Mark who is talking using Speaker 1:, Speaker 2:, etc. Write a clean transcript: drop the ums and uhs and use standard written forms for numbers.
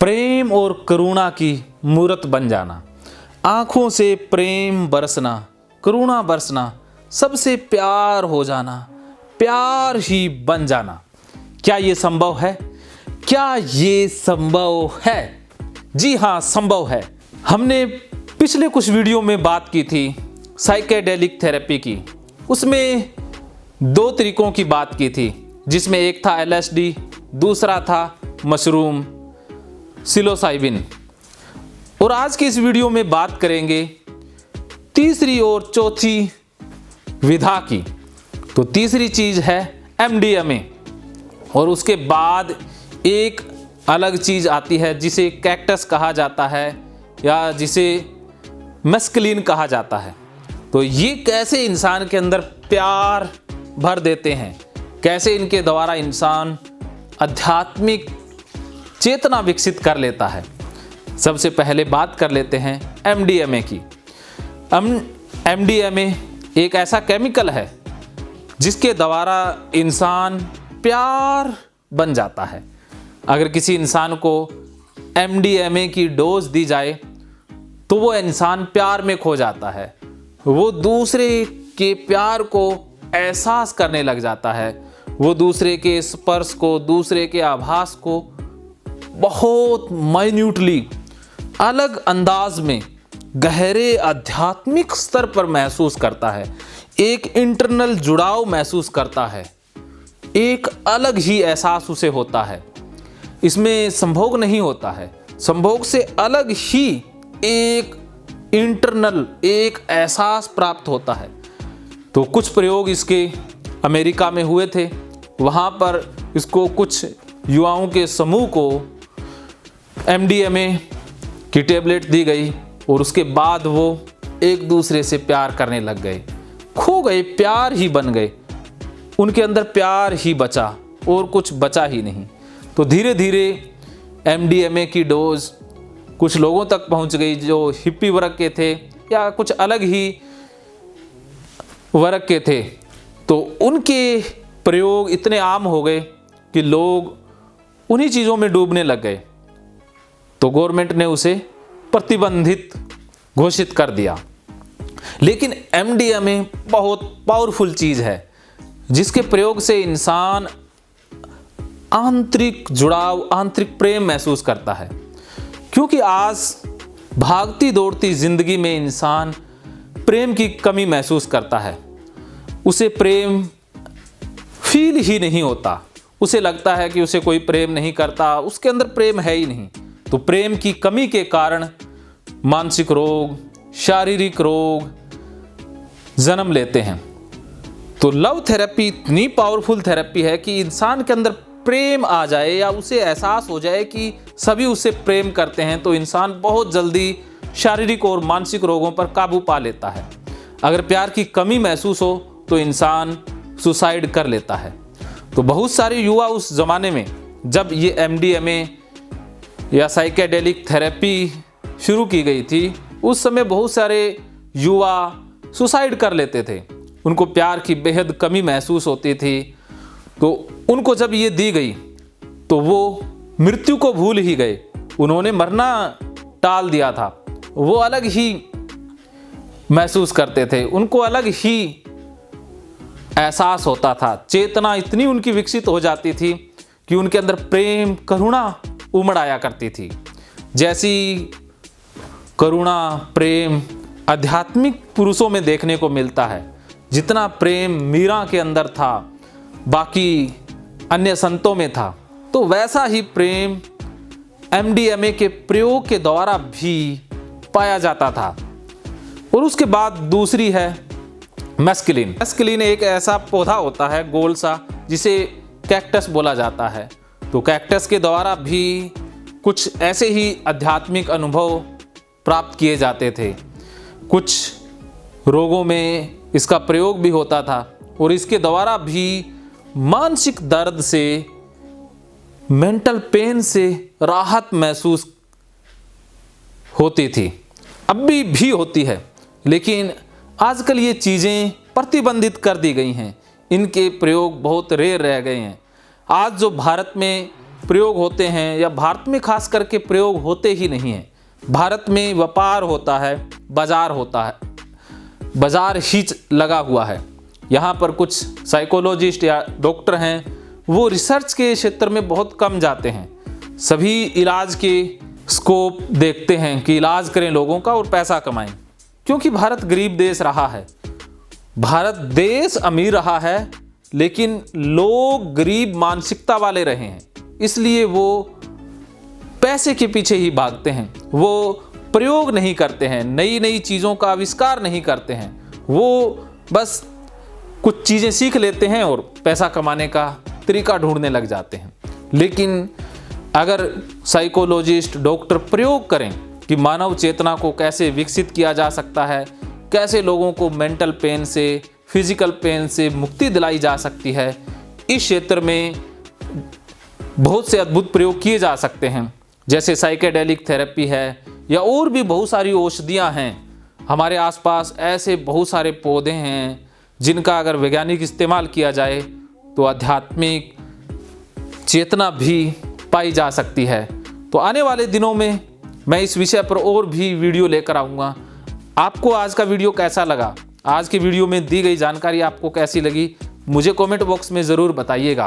Speaker 1: प्रेम और करुणा की मूरत बन जाना, आँखों से प्रेम बरसना, करुणा बरसना, सबसे प्यार हो जाना, प्यार ही बन जाना। क्या ये संभव है? क्या ये संभव है? जी हाँ, संभव है। हमने पिछले कुछ वीडियो में बात की थी साइकेडेलिक थेरेपी की। उसमें दो तरीकों की बात की थी, जिसमें एक था LSD, दूसरा था मशरूम सिलोसाइबिन। और आज की इस वीडियो में बात करेंगे तीसरी और चौथी विधा की। तो तीसरी चीज़ है MDMA और उसके बाद एक अलग चीज़ आती है जिसे कैक्टस कहा जाता है या जिसे मैस्कुलिन कहा जाता है। तो ये कैसे इंसान के अंदर प्यार भर देते हैं, कैसे इनके द्वारा इंसान आध्यात्मिक चेतना विकसित कर लेता है। सबसे पहले बात कर लेते हैं MDMA की। MDMA एक ऐसा केमिकल है जिसके द्वारा इंसान प्यार बन जाता है। अगर किसी इंसान को MDMA की डोज दी जाए तो वो इंसान प्यार में खो जाता है, वो दूसरे के प्यार को एहसास करने लग जाता है, वो दूसरे के स्पर्श को, दूसरे के आभास को बहुत माइन्यूटली अलग अंदाज में गहरे आध्यात्मिक स्तर पर महसूस करता है, एक इंटरनल जुड़ाव महसूस करता है, एक अलग ही एहसास उसे होता है। इसमें संभोग नहीं होता है, संभोग से अलग ही एक इंटरनल एक एहसास प्राप्त होता है। तो कुछ प्रयोग इसके अमेरिका में हुए थे। वहाँ पर इसको कुछ युवाओं के समूह को MDMA की टेबलेट दी गई और उसके बाद वो एक दूसरे से प्यार करने लग गए, खो गए, प्यार ही बन गए। उनके अंदर प्यार ही बचा और कुछ बचा ही नहीं। तो धीरे धीरे MDMA की डोज कुछ लोगों तक पहुंच गई जो हिप्पी वर्ग के थे या कुछ अलग ही वर्ग के थे। तो उनके प्रयोग इतने आम हो गए कि लोग उन्हीं चीज़ों में डूबने लग गए। तो गवर्नमेंट ने उसे प्रतिबंधित घोषित कर दिया। लेकिन MDMA बहुत पावरफुल चीज़ है जिसके प्रयोग से इंसान आंतरिक जुड़ाव, आंतरिक प्रेम महसूस करता है। क्योंकि आज भागती दौड़ती जिंदगी में इंसान प्रेम की कमी महसूस करता है, उसे प्रेम फील ही नहीं होता, उसे लगता है कि उसे कोई प्रेम नहीं करता, उसके अंदर प्रेम है ही नहीं। तो प्रेम की कमी के कारण मानसिक रोग, शारीरिक रोग जन्म लेते हैं। तो लव थेरेपी इतनी पावरफुल थेरेपी है कि इंसान के अंदर प्रेम आ जाए या उसे एहसास हो जाए कि सभी उससे प्रेम करते हैं, तो इंसान बहुत जल्दी शारीरिक और मानसिक रोगों पर काबू पा लेता है। अगर प्यार की कमी महसूस हो तो इंसान सुसाइड कर लेता है। तो बहुत सारे युवा उस ज़माने में जब ये MDMA या साइकेडेलिक थेरेपी शुरू की गई थी, उस समय बहुत सारे युवा सुसाइड कर लेते थे। उनको प्यार की बेहद कमी महसूस होती थी। तो उनको जब ये दी गई तो वो मृत्यु को भूल ही गए, उन्होंने मरना टाल दिया था। वो अलग ही महसूस करते थे, उनको अलग ही एहसास होता था, चेतना इतनी उनकी विकसित हो जाती थी कि उनके अंदर प्रेम, करुणा उमड़ आया करती थी। जैसी करुणा, प्रेम आध्यात्मिक पुरुषों में देखने को मिलता है, जितना प्रेम मीरा के अंदर था, बाकी अन्य संतों में था, तो वैसा ही प्रेम MDMA के प्रयोग के द्वारा भी पाया जाता था। और उसके बाद दूसरी है मैस्कुलिन। मैस्कुलिन एक ऐसा पौधा होता है गोल सा जिसे कैक्टस बोला जाता है। तो कैक्टस के द्वारा भी कुछ ऐसे ही आध्यात्मिक अनुभव प्राप्त किए जाते थे। कुछ रोगों में इसका प्रयोग भी होता था और इसके द्वारा भी मानसिक दर्द से, मेंटल पेन से राहत महसूस होती थी, अब भी होती है। लेकिन आजकल ये चीज़ें प्रतिबंधित कर दी गई हैं, इनके प्रयोग बहुत रेयर रह गए हैं। आज जो भारत में प्रयोग होते हैं या भारत में खास करके प्रयोग होते ही नहीं हैं। भारत में व्यापार होता है, बाजार होता है, बाजार ही लगा हुआ है। यहाँ पर कुछ साइकोलॉजिस्ट या डॉक्टर हैं, वो रिसर्च के क्षेत्र में बहुत कम जाते हैं। सभी इलाज के स्कोप देखते हैं कि इलाज करें लोगों का और पैसा कमाएं। क्योंकि भारत गरीब देश रहा है, भारत देश अमीर रहा है, लेकिन लोग गरीब मानसिकता वाले रहे हैं, इसलिए वो पैसे के पीछे ही भागते हैं। वो प्रयोग नहीं करते हैं, नई नई चीज़ों का आविष्कार नहीं करते हैं। वो बस कुछ चीज़ें सीख लेते हैं और पैसा कमाने का तरीका ढूंढने लग जाते हैं। लेकिन अगर साइकोलॉजिस्ट, डॉक्टर प्रयोग करें कि मानव चेतना को कैसे विकसित किया जा सकता है, कैसे लोगों को मेंटल पेन से, फिजिकल पेन से मुक्ति दिलाई जा सकती है, इस क्षेत्र में बहुत से अद्भुत प्रयोग किए जा सकते हैं। जैसे साइकेडेलिक थेरेपी है या और भी बहुत सारी औषधियाँ हैं। हमारे आसपास ऐसे बहुत सारे पौधे हैं जिनका अगर वैज्ञानिक इस्तेमाल किया जाए तो आध्यात्मिक चेतना भी पाई जा सकती है। तो आने वाले दिनों में मैं इस विषय पर और भी वीडियो लेकर आऊँगा। आपको आज का वीडियो कैसा लगा? आज के वीडियो में दी गई जानकारी आपको कैसी लगी? मुझे कमेंट बॉक्स में ज़रूर बताइएगा।